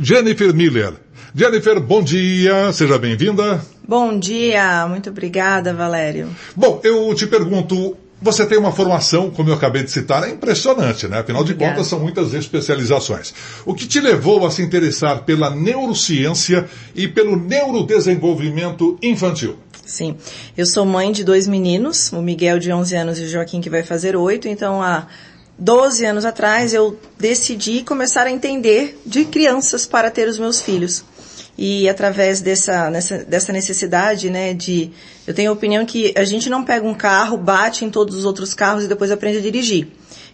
Jennifer Miller. Jennifer, bom dia, seja bem-vinda. Bom dia, muito obrigada, Valério. Bom, eu te pergunto, você tem uma formação, como eu acabei de citar, é impressionante, né? Afinal de contas, são muitas especializações. O que te levou a se interessar pela neurociência e pelo neurodesenvolvimento infantil? Sim, eu sou mãe de 2 meninos, o Miguel de 11 anos e o Joaquim que vai fazer 8, então há 12 anos atrás eu decidi começar a entender de crianças para ter os meus filhos. E através dessa necessidade, né, eu tenho a opinião que a gente não pega um carro, bate em todos os outros carros e depois aprende a dirigir.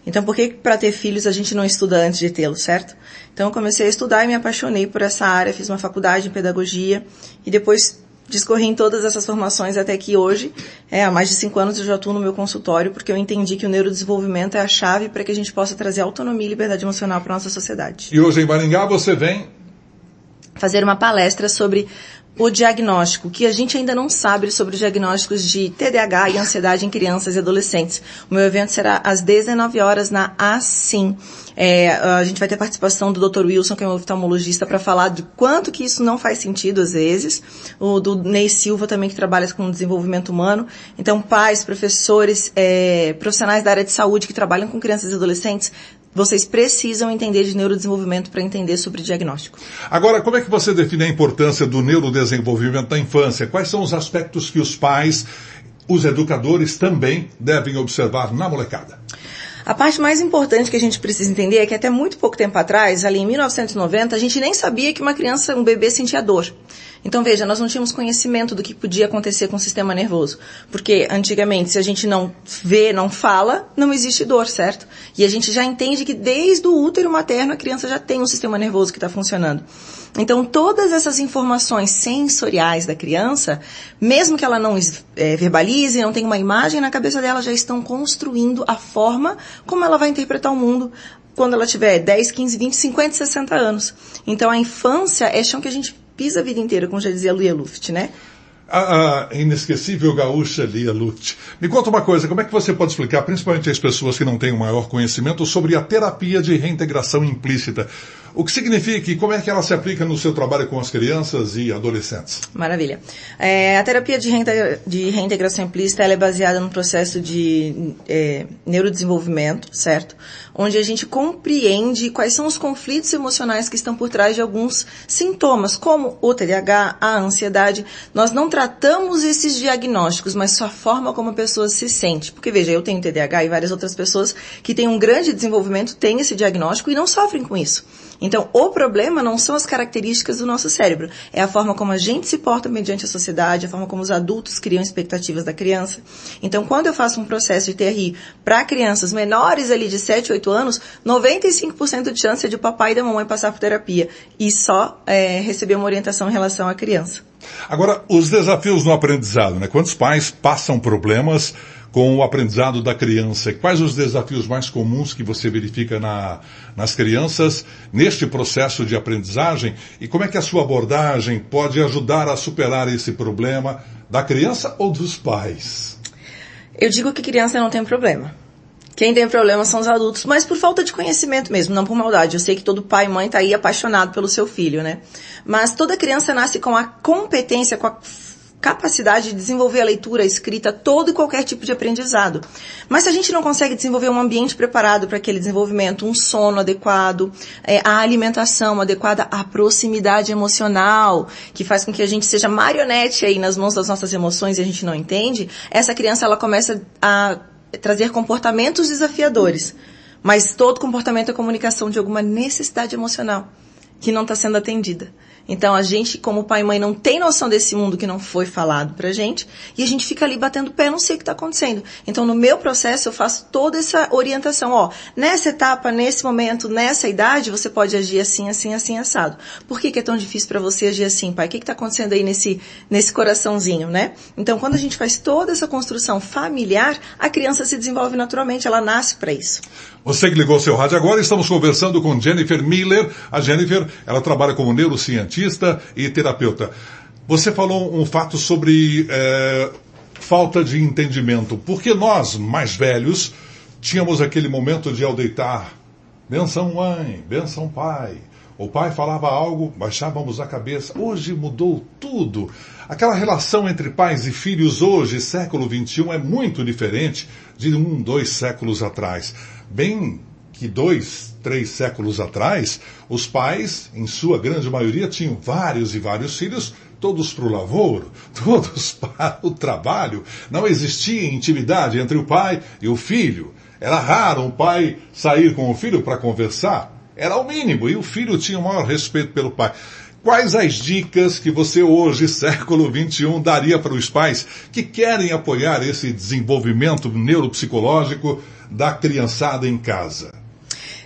Então por que para ter filhos a gente não estuda antes de tê-los, certo? Então eu comecei a estudar e me apaixonei por essa área, fiz uma faculdade em pedagogia e depois discorri em todas essas formações até que hoje, há mais de 5 anos eu já atuo no meu consultório porque eu entendi que o neurodesenvolvimento é a chave para que a gente possa trazer autonomia e liberdade emocional para a nossa sociedade. E hoje em Maringá você vem fazer uma palestra sobre o diagnóstico, que a gente ainda não sabe sobre os diagnósticos de TDAH e ansiedade em crianças e adolescentes. O meu evento será às 19 horas na Assim. A gente vai ter participação do Dr. Wilson, que é um oftalmologista, para falar de quanto que isso não faz sentido às vezes. O do Ney Silva também, que trabalha com desenvolvimento humano. Então, pais, professores, profissionais da área de saúde que trabalham com crianças e adolescentes, vocês precisam entender de neurodesenvolvimento para entender sobre diagnóstico. Agora, como é que você define a importância do neurodesenvolvimento da infância? Quais são os aspectos que os pais, os educadores também devem observar na molecada? A parte mais importante que a gente precisa entender é que até muito pouco tempo atrás, ali em 1990, a gente nem sabia que uma criança, um bebê, sentia dor. Então, veja, nós não tínhamos conhecimento do que podia acontecer com o sistema nervoso. Porque, antigamente, se a gente não vê, não fala, não existe dor, certo? E a gente já entende que desde o útero materno a criança já tem um sistema nervoso que está funcionando. Então, todas essas informações sensoriais da criança, mesmo que ela não verbalize, não tenha uma imagem na cabeça dela, já estão construindo a forma como ela vai interpretar o mundo quando ela tiver 10, 15, 20, 50, 60 anos. Então, a infância é chão que a gente pisa a vida inteira, como já dizia Lia Luft, né? A inesquecível gaúcha Lia Luft. Me conta uma coisa, como é que você pode explicar, principalmente às pessoas que não têm o maior conhecimento, sobre a terapia de reintegração implícita? O que significa e como é que ela se aplica no seu trabalho com as crianças e adolescentes? Maravilha. A terapia de reintegração implícita ela é baseada no processo de neurodesenvolvimento, certo? Onde a gente compreende quais são os conflitos emocionais que estão por trás de alguns sintomas, como o TDAH, a ansiedade. Nós não tratamos esses diagnósticos, mas só a forma como a pessoa se sente. Porque, veja, eu tenho TDAH e várias outras pessoas que têm um grande desenvolvimento têm esse diagnóstico e não sofrem com isso. Então, o problema não são as características do nosso cérebro, é a forma como a gente se porta mediante a sociedade, a forma como os adultos criam expectativas da criança. Então, quando eu faço um processo de TRI para crianças menores ali de 7, 8 anos, 95% de chance é de o papai e da mamãe passar por terapia e só receber uma orientação em relação à criança. Agora, os desafios no aprendizado, né? Quantos pais passam problemas com o aprendizado da criança? Quais os desafios mais comuns que você verifica nas crianças neste processo de aprendizagem? E como é que a sua abordagem pode ajudar a superar esse problema da criança ou dos pais? Eu digo que criança não tem problema. Quem tem problema são os adultos, mas por falta de conhecimento mesmo, não por maldade. Eu sei que todo pai e mãe está aí apaixonado pelo seu filho, né? Mas toda criança nasce com a competência, com a capacidade de desenvolver a leitura, a escrita, todo e qualquer tipo de aprendizado. Mas se a gente não consegue desenvolver um ambiente preparado para aquele desenvolvimento, um sono adequado, a alimentação adequada, a proximidade emocional, que faz com que a gente seja marionete aí nas mãos das nossas emoções e a gente não entende, essa criança ela começa a trazer comportamentos desafiadores. Mas todo comportamento é comunicação de alguma necessidade emocional que não está sendo atendida. Então, a gente, como pai e mãe, não tem noção desse mundo que não foi falado pra gente, e a gente fica ali batendo o pé, não sei o que está acontecendo. Então, no meu processo, eu faço toda essa orientação. Nessa etapa, nesse momento, nessa idade, você pode agir assim, assim, assim, assado. Por que é tão difícil para você agir assim, pai? O que está acontecendo aí nesse coraçãozinho, né? Então, quando a gente faz toda essa construção familiar, a criança se desenvolve naturalmente, ela nasce para isso. Você que ligou seu rádio agora, estamos conversando com Jennifer Miller. A Jennifer, ela trabalha como neurocientista e terapeuta. Você falou um fato sobre falta de entendimento. Porque nós, mais velhos, tínhamos aquele momento de ao deitar, benção mãe, benção pai. O pai falava algo, baixávamos a cabeça. Hoje mudou tudo. Aquela relação entre pais e filhos hoje, século XXI, é muito diferente de 1, 2 séculos atrás. Bem que 2, 3 séculos atrás, os pais, em sua grande maioria, tinham vários e vários filhos, todos para o lavoro, todos para o trabalho. Não existia intimidade entre o pai e o filho. Era raro um pai sair com o filho para conversar. Era o mínimo, e o filho tinha o maior respeito pelo pai. Quais as dicas que você hoje, século XXI, daria para os pais que querem apoiar esse desenvolvimento neuropsicológico da criançada em casa?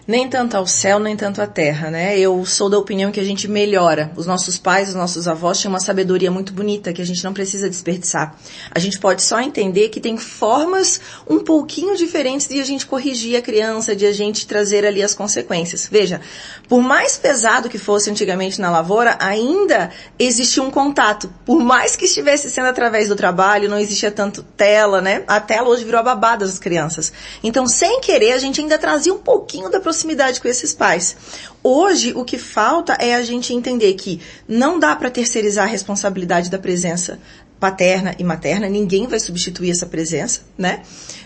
Nem tanto ao céu, nem tanto à terra, né? Eu sou da opinião que a gente melhora. Os nossos pais, os nossos avós tinham uma sabedoria muito bonita que a gente não precisa desperdiçar. A gente pode só entender que tem formas um pouquinho diferentes de a gente corrigir a criança, de a gente trazer ali as consequências. Veja, por mais pesado que fosse antigamente na lavoura, ainda existia um contato. Por mais que estivesse sendo através do trabalho, não existia tanto tela, né? A tela hoje virou a babada das crianças. Então, sem querer, a gente ainda trazia um pouquinho da proximidade com esses pais. Hoje, o que falta é a gente entender que não dá para terceirizar a responsabilidade da presença paterna e materna, ninguém vai substituir essa presença, né?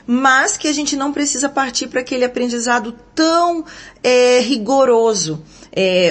Mas que a gente não precisa partir para aquele aprendizado tão rigoroso.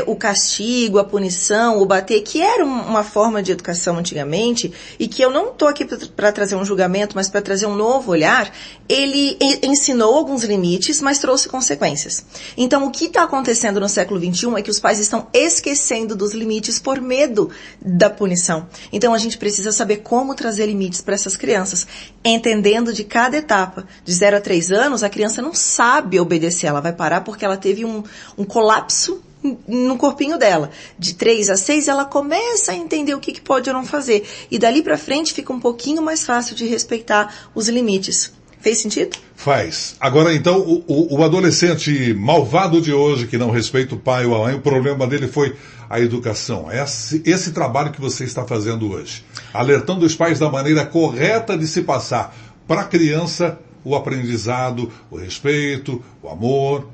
O castigo, a punição, o bater, que era uma forma de educação antigamente, e que eu não estou aqui para trazer um julgamento, mas para trazer um novo olhar, ele ensinou alguns limites, mas trouxe consequências. Então, o que está acontecendo no século XXI é que os pais estão esquecendo dos limites por medo da punição. Então, a gente precisa saber como trazer limites para essas crianças, entendendo de cada etapa. De 0 a 3 anos, a criança não sabe obedecer, ela vai parar porque ela teve um colapso no corpinho dela. De 3 a 6, ela começa a entender o que pode ou não fazer. E dali pra frente fica um pouquinho mais fácil de respeitar os limites. Fez sentido? Faz. Agora, então, o adolescente malvado de hoje, que não respeita o pai ou a mãe, o problema dele foi a educação. Esse trabalho que você está fazendo hoje. Alertando os pais da maneira correta de se passar para a criança o aprendizado, o respeito, o amor.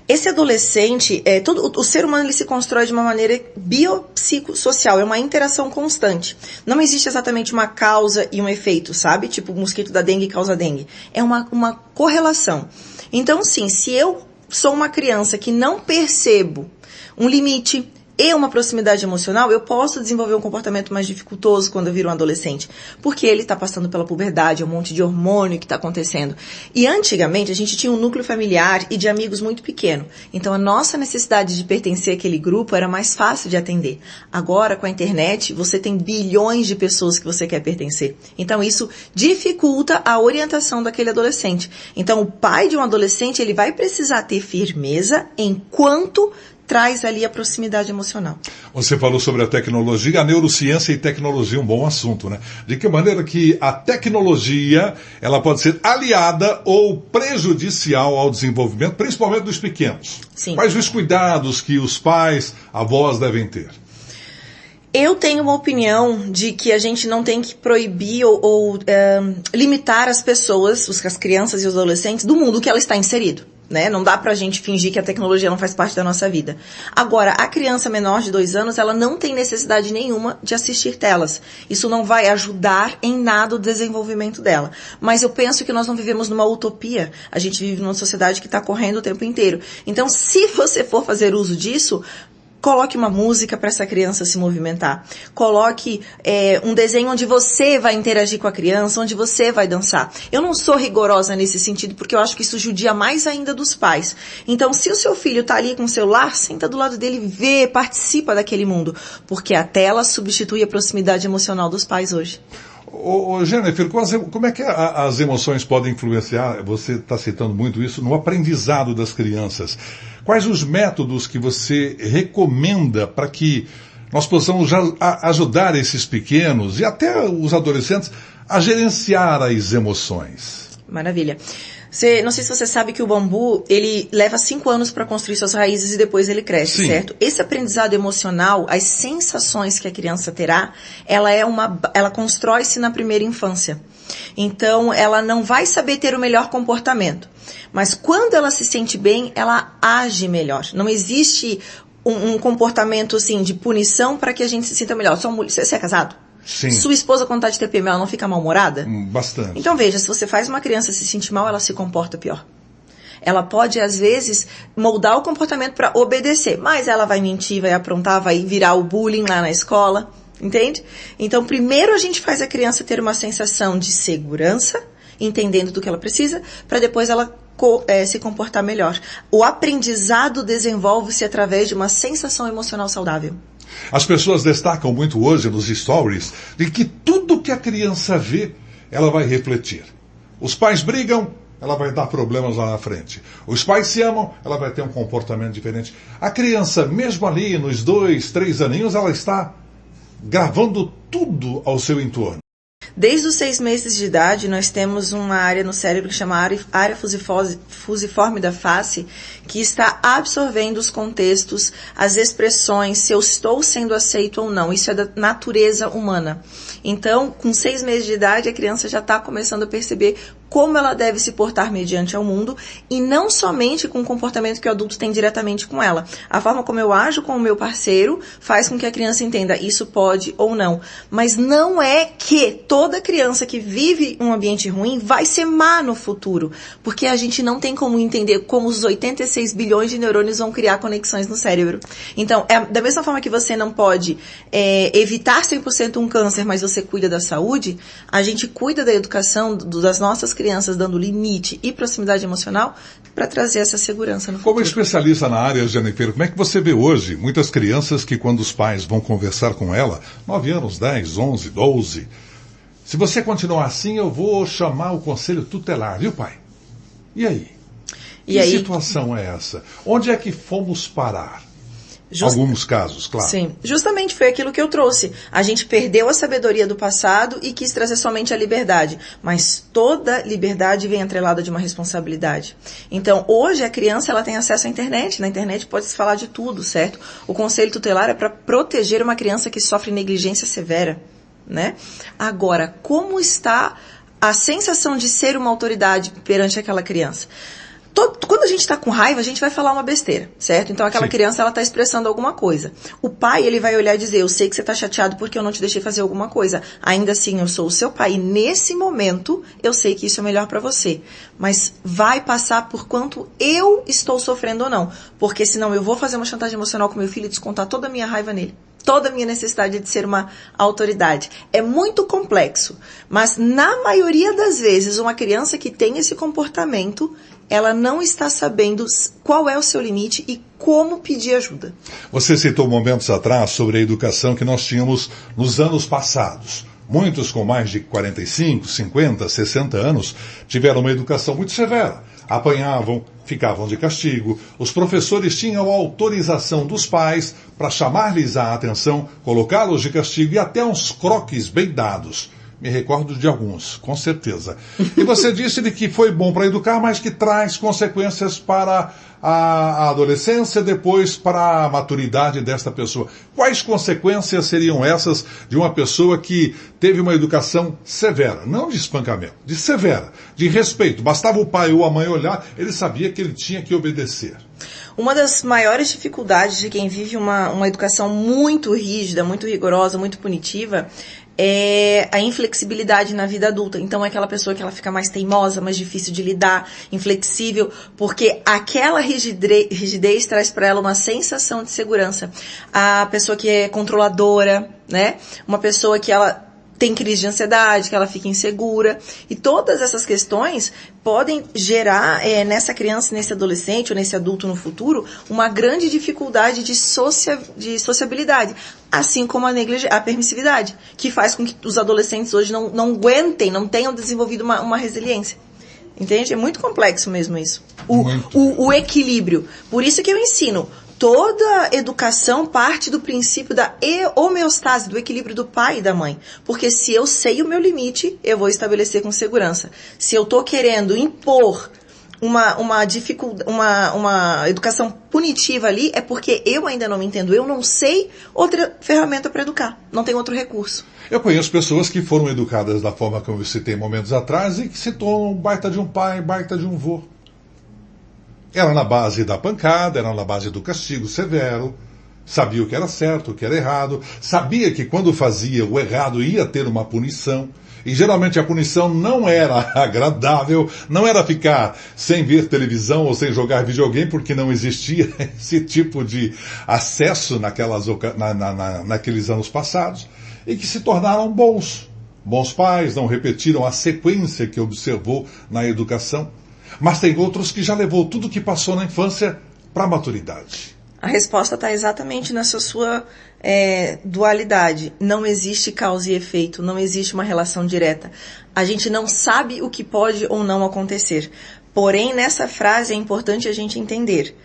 Esse adolescente, o ser humano ele se constrói de uma maneira biopsicossocial, é uma interação constante. Não existe exatamente uma causa e um efeito, sabe? Tipo, o mosquito da dengue causa dengue. É uma correlação. Então, sim, se eu sou uma criança que não percebo um limite e uma proximidade emocional, eu posso desenvolver um comportamento mais dificultoso quando eu viro um adolescente, porque ele está passando pela puberdade, é um monte de hormônio que está acontecendo. E antigamente a gente tinha um núcleo familiar e de amigos muito pequeno, então a nossa necessidade de pertencer àquele grupo era mais fácil de atender. Agora, com a internet, você tem bilhões de pessoas que você quer pertencer. Então isso dificulta a orientação daquele adolescente. Então o pai de um adolescente, ele vai precisar ter firmeza enquanto traz ali a proximidade emocional. Você falou sobre a tecnologia, a neurociência e tecnologia é um bom assunto, né? De que maneira que a tecnologia, ela pode ser aliada ou prejudicial ao desenvolvimento, principalmente dos pequenos? Sim. Quais os cuidados que os pais, avós devem ter? Eu tenho uma opinião de que a gente não tem que proibir ou limitar as pessoas, as crianças e os adolescentes, do mundo que ela está inserido. Né? Não dá pra gente fingir que a tecnologia não faz parte da nossa vida. Agora, a criança menor de 2 anos, ela não tem necessidade nenhuma de assistir telas. Isso não vai ajudar em nada o desenvolvimento dela. Mas eu penso que nós não vivemos numa utopia. A gente vive numa sociedade que está correndo o tempo inteiro. Então, se você for fazer uso disso, coloque uma música para essa criança se movimentar. Coloque um desenho onde você vai interagir com a criança, onde você vai dançar. Eu não sou rigorosa nesse sentido, porque eu acho que isso judia mais ainda dos pais. Então, se o seu filho está ali com o celular, senta do lado dele, vê, participa daquele mundo. Porque a tela substitui a proximidade emocional dos pais hoje. Jennifer, como é que as emoções podem influenciar, você está citando muito isso, no aprendizado das crianças? Quais os métodos que você recomenda para que nós possamos ajudar esses pequenos e até os adolescentes a gerenciar as emoções? Maravilha. Não sei se você sabe que o bambu, ele leva 5 anos para construir suas raízes e depois ele cresce, Sim. Certo? Esse aprendizado emocional, as sensações que a criança terá, ela constrói-se na primeira infância. Então, ela não vai saber ter o melhor comportamento. Mas quando ela se sente bem, ela age melhor. Não existe um comportamento assim de punição para que a gente se sinta melhor. Você é casado? Sim. Sua esposa, quando está de TPM, ela não fica mal-humorada? Bastante. Então veja, se você faz uma criança se sentir mal, ela se comporta pior. Ela pode, às vezes, moldar o comportamento para obedecer, mas ela vai mentir, vai aprontar, vai virar o bullying lá na escola, entende? Então, primeiro a gente faz a criança ter uma sensação de segurança, entendendo do que ela precisa, para depois ela se comportar melhor. O aprendizado desenvolve-se através de uma sensação emocional saudável. As pessoas destacam muito hoje nos stories de que tudo que a criança vê, ela vai refletir. Os pais brigam, ela vai dar problemas lá na frente. Os pais se amam, ela vai ter um comportamento diferente. A criança, mesmo ali nos 2, 3 aninhos, ela está gravando tudo ao seu entorno. Desde os 6 meses de idade, nós temos uma área no cérebro que chama área fusiforme da face, que está absorvendo os contextos, as expressões, se eu estou sendo aceito ou não. Isso é da natureza humana. Então, com 6 meses de idade, a criança já está começando a perceber como ela deve se portar mediante ao mundo, e não somente com o comportamento que o adulto tem diretamente com ela. A forma como eu ajo com o meu parceiro faz com que a criança entenda isso pode ou não. Mas não é que toda criança que vive um ambiente ruim vai ser má no futuro, porque a gente não tem como entender como os 86 bilhões de neurônios vão criar conexões no cérebro. Então, da mesma forma que você não pode evitar 100% um câncer, mas você cuida da saúde, a gente cuida da educação das nossas crianças, dando limite e proximidade emocional para trazer essa segurança no futuro. Como especialista na área, Jennifer, como é que você vê hoje muitas crianças que, quando os pais vão conversar com ela, 9 anos, 10, 11, 12, se você continuar assim, eu vou chamar o conselho tutelar, viu, pai? E aí? Que situação é essa? Onde é que fomos parar? Alguns casos, claro. Sim, justamente foi aquilo que eu trouxe. A gente perdeu a sabedoria do passado e quis trazer somente a liberdade. Mas toda liberdade vem atrelada de uma responsabilidade. Então, hoje a criança ela tem acesso à internet. Na internet pode-se falar de tudo, certo? O conselho tutelar é para proteger uma criança que sofre negligência severa, né? Agora, como está a sensação de ser uma autoridade perante aquela criança? Quando a gente está com raiva, a gente vai falar uma besteira, certo? Então aquela criança, ela está expressando alguma coisa. O pai, ele vai olhar e dizer, eu sei que você está chateado porque eu não te deixei fazer alguma coisa. Ainda assim, eu sou o seu pai e nesse momento, eu sei que isso é melhor para você. Mas vai passar por quanto eu estou sofrendo ou não. Porque senão eu vou fazer uma chantagem emocional com meu filho e descontar toda a minha raiva nele. Toda a minha necessidade de ser uma autoridade. É muito complexo, mas na maioria das vezes, uma criança que tem esse comportamento, ela não está sabendo qual é o seu limite e como pedir ajuda. Você citou momentos atrás sobre a educação que nós tínhamos nos anos passados. Muitos com mais de 45, 50, 60 anos tiveram uma educação muito severa. Apanhavam, ficavam de castigo. Os professores tinham a autorização dos pais para chamar-lhes a atenção, colocá-los de castigo e até uns croques bem dados. Me recordo de alguns, com certeza. E você disse de que foi bom para educar, mas que traz consequências para a adolescência, depois para a maturidade desta pessoa. Quais consequências seriam essas de uma pessoa que teve uma educação severa? Não de espancamento, de severa, de respeito. Bastava o pai ou a mãe olhar, ele sabia que ele tinha que obedecer. Uma das maiores dificuldades de quem vive uma educação muito rígida, muito rigorosa, muito punitiva, é a inflexibilidade na vida adulta. Então é aquela pessoa que ela fica mais teimosa, mais difícil de lidar, inflexível, porque aquela rigidez traz para ela uma sensação de segurança. A pessoa que é controladora, né? Uma pessoa que ela tem crise de ansiedade, que ela fica insegura. E todas essas questões podem gerar nessa criança, nesse adolescente ou nesse adulto no futuro, uma grande dificuldade de sociabilidade. Assim como a permissividade, que faz com que os adolescentes hoje não aguentem, não tenham desenvolvido uma resiliência. Entende? É muito complexo mesmo isso. O equilíbrio. Por isso que eu ensino. Toda educação parte do princípio da homeostase, do equilíbrio do pai e da mãe. Porque se eu sei o meu limite, eu vou estabelecer com segurança. Se eu estou querendo impor uma educação punitiva ali, é porque eu ainda não me entendo. Eu não sei outra ferramenta para educar. Não tem outro recurso. Eu conheço pessoas que foram educadas da forma como eu citei momentos atrás e que se tornam baita de um pai, baita de um vô. Era na base da pancada, era na base do castigo severo, sabia o que era certo, o que era errado, sabia que quando fazia o errado ia ter uma punição, e geralmente a punição não era agradável, não era ficar sem ver televisão ou sem jogar videogame, porque não existia esse tipo de acesso naqueles anos passados, e que se tornaram bons pais, não repetiram a sequência que observou na educação. Mas tem outros que já levou tudo que passou na infância para a maturidade. A resposta está exatamente nessa sua dualidade. Não existe causa e efeito, não existe uma relação direta. A gente não sabe o que pode ou não acontecer. Porém, nessa frase é importante a gente entender.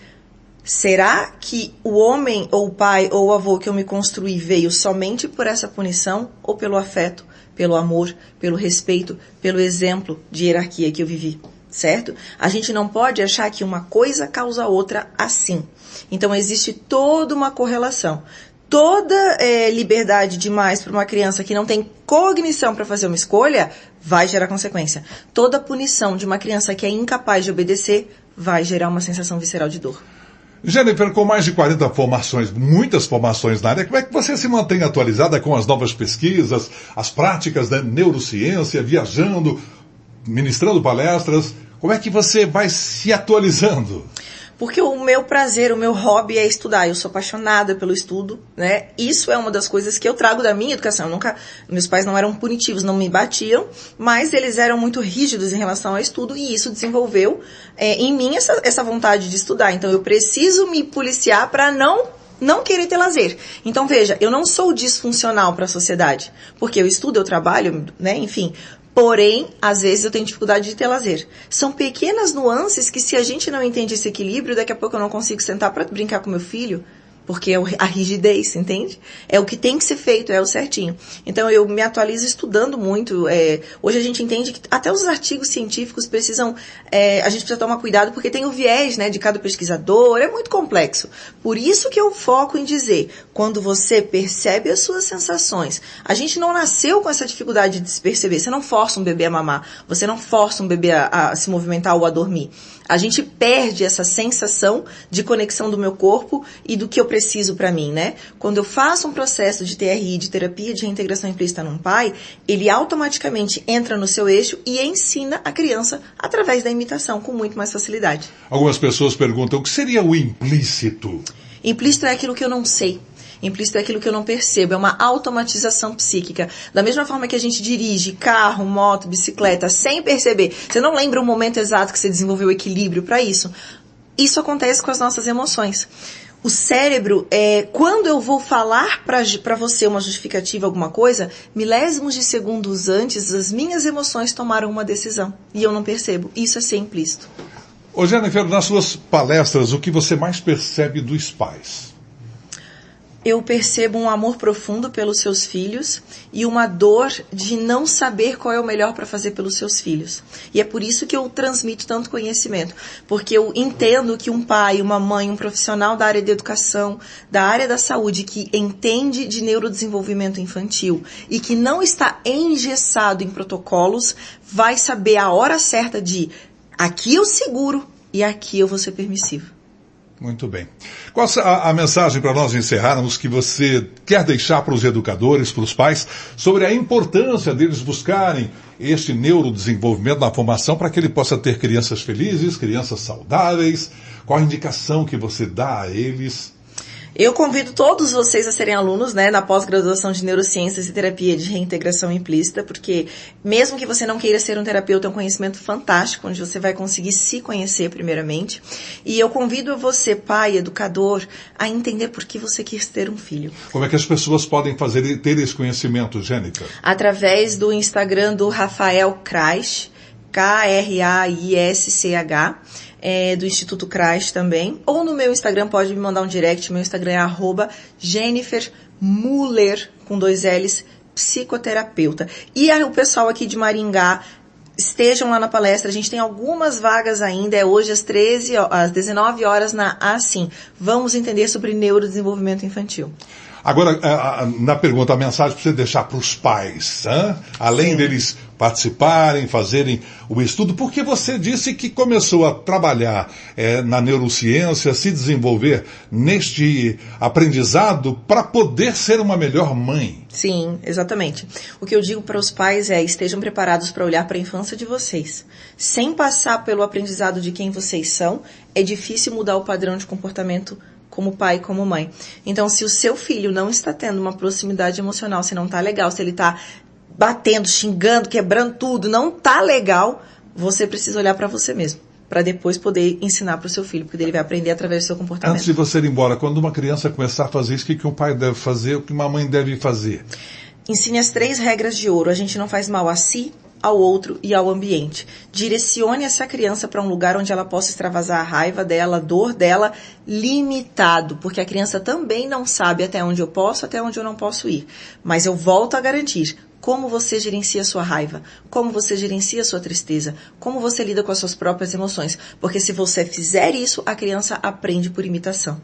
Será que o homem, ou o pai, ou o avô que eu me construí veio somente por essa punição ou pelo afeto, pelo amor, pelo respeito, pelo exemplo de hierarquia que eu vivi? Certo? A gente não pode achar que uma coisa causa a outra assim. Então, existe toda uma correlação. Toda liberdade demais para uma criança que não tem cognição para fazer uma escolha vai gerar consequência. Toda punição de uma criança que é incapaz de obedecer vai gerar uma sensação visceral de dor. Jennifer, com mais de 40 formações, muitas formações na área, como é que você se mantém atualizada com as novas pesquisas, as práticas da neurociência, viajando, ministrando palestras? Como é que você vai se atualizando? Porque o meu prazer, o meu hobby é estudar. Eu sou apaixonada pelo estudo, né? Isso é uma das coisas que eu trago da minha educação. Meus pais não eram punitivos, não me batiam, mas eles eram muito rígidos em relação ao estudo e isso desenvolveu em mim essa vontade de estudar. Então eu preciso me policiar para não querer ter lazer. Então veja, eu não sou disfuncional para a sociedade, porque eu estudo, eu trabalho, né? Enfim. Porém, às vezes eu tenho dificuldade de ter lazer. São pequenas nuances que se a gente não entende esse equilíbrio, daqui a pouco eu não consigo sentar para brincar com meu filho, porque é a rigidez, entende? É o que tem que ser feito, é o certinho. Então eu me atualizo estudando muito. Hoje a gente entende que até os artigos científicos precisam, a gente precisa tomar cuidado porque tem o viés, né, de cada pesquisador, é muito complexo. Por isso que eu foco em dizer, quando você percebe as suas sensações, a gente não nasceu com essa dificuldade de se perceber. Você não força um bebê a mamar, você não força um bebê a se movimentar ou a dormir. A gente perde essa sensação de conexão do meu corpo e do que eu preciso para mim, né? Quando eu faço um processo de TRI, de terapia de reintegração implícita num pai, ele automaticamente entra no seu eixo e ensina a criança através da imitação com muito mais facilidade. Algumas pessoas perguntam o que seria o implícito? Implícito é aquilo que eu não sei. Implícito é aquilo que eu não percebo, é uma automatização psíquica. Da mesma forma que a gente dirige carro, moto, bicicleta, sem perceber. Você não lembra o momento exato que você desenvolveu o equilíbrio para isso? Isso acontece com as nossas emoções. O cérebro, quando eu vou falar para você uma justificativa, alguma coisa, milésimos de segundos antes, as minhas emoções tomaram uma decisão. E eu não percebo. Isso é ser implícito. Ô Jennifer, nas suas palestras, o que você mais percebe dos pais? Eu percebo um amor profundo pelos seus filhos e uma dor de não saber qual é o melhor para fazer pelos seus filhos. E é por isso que eu transmito tanto conhecimento, porque eu entendo que um pai, uma mãe, um profissional da área de educação, da área da saúde, que entende de neurodesenvolvimento infantil e que não está engessado em protocolos, vai saber a hora certa de aqui eu seguro e aqui eu vou ser permissivo. Muito bem. Qual a mensagem para nós encerrarmos que você quer deixar para os educadores, para os pais, sobre a importância deles buscarem este neurodesenvolvimento na formação para que ele possa ter crianças felizes, crianças saudáveis? Qual a indicação que você dá a eles? Eu convido todos vocês a serem alunos, né, na pós-graduação de Neurociências e Terapia de Reintegração Implícita, porque mesmo que você não queira ser um terapeuta, é um conhecimento fantástico, onde você vai conseguir se conhecer primeiramente. E eu convido a você, pai, educador, a entender por que você quis ter um filho. Como é que as pessoas podem ter esse conhecimento, Jennifer? Através do Instagram do Rafael Kraisch, Kraisch, do Instituto Kraisch também, ou no meu Instagram, pode me mandar um direct, meu Instagram é @JenniferMuller, com 2 L's, psicoterapeuta. E o pessoal aqui de Maringá, estejam lá na palestra, a gente tem algumas vagas ainda, é hoje às 19 horas na Assim. Vamos entender sobre neurodesenvolvimento infantil. Agora, na pergunta, a mensagem para você deixar para os pais, além deles participarem, fazerem o estudo, porque você disse que começou a trabalhar na neurociência, se desenvolver neste aprendizado para poder ser uma melhor mãe. Sim, exatamente. O que eu digo para os pais é: estejam preparados para olhar para a infância de vocês. Sem passar pelo aprendizado de quem vocês são, é difícil mudar o padrão de comportamento como pai e como mãe. Então, se o seu filho não está tendo uma proximidade emocional, se não está legal, se ele está batendo, xingando, quebrando tudo, não está legal, você precisa olhar para você mesmo, para depois poder ensinar para o seu filho, porque ele vai aprender através do seu comportamento. Antes de você ir embora, quando uma criança começar a fazer isso, o que um pai deve fazer, o que uma mãe deve fazer? Ensine as 3 regras de ouro. A gente não faz mal a si, ao outro e ao ambiente. Direcione essa criança para um lugar onde ela possa extravasar a raiva dela, a dor dela, limitado, porque a criança também não sabe até onde eu posso, até onde eu não posso ir. Mas eu volto a garantir: como você gerencia a sua raiva, como você gerencia a sua tristeza, como você lida com as suas próprias emoções. Porque se você fizer isso, a criança aprende por imitação.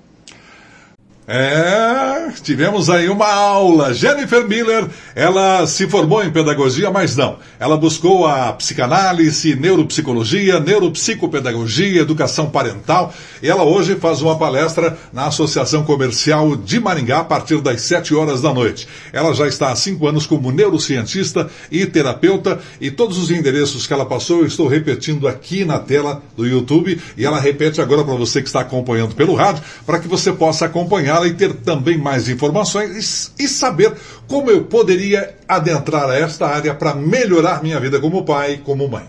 Tivemos aí uma aula. Jennifer Miller, ela se formou em pedagogia, mas não. Ela buscou a psicanálise, neuropsicologia, neuropsicopedagogia, educação parental. E ela hoje faz uma palestra na Associação Comercial de Maringá a partir das 7 horas da noite. Ela já está há 5 anos como neurocientista e terapeuta, e todos os endereços que ela passou eu estou repetindo aqui na tela do YouTube, e ela repete agora para você que está acompanhando pelo rádio, para que você possa acompanhá-la e ter também mais informações e saber como eu poderia adentrar a esta área para melhorar minha vida como pai e como mãe.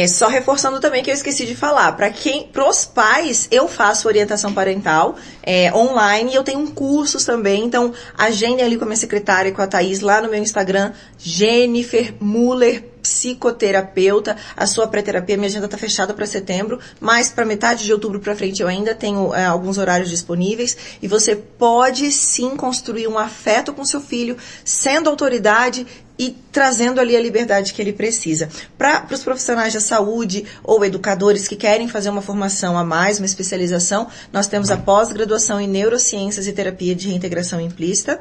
Só reforçando também que eu esqueci de falar, para os pais eu faço orientação parental online, e eu tenho cursos também, então agendem ali com a minha secretária e com a Thaís lá no meu Instagram, Jennifer Muller, psicoterapeuta. A sua pré-terapia, minha agenda está fechada para setembro, mas para metade de outubro para frente eu ainda tenho alguns horários disponíveis, e você pode sim construir um afeto com seu filho, sendo autoridade e trazendo ali a liberdade que ele precisa. Para os profissionais da saúde ou educadores que querem fazer uma formação a mais, uma especialização, nós temos a pós-graduação em neurociências e terapia de reintegração implícita,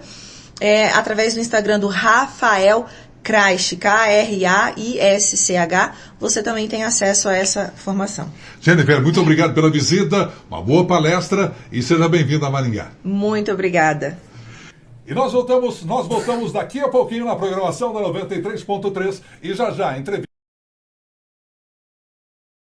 através do Instagram do Rafael Kraisch, K-R-A-I-S-C-H, você também tem acesso a essa formação. Jennifer, muito obrigado pela visita, uma boa palestra e seja bem-vinda a Maringá. Muito obrigada. E nós voltamos daqui a pouquinho na programação da 93.3 e já entrevista.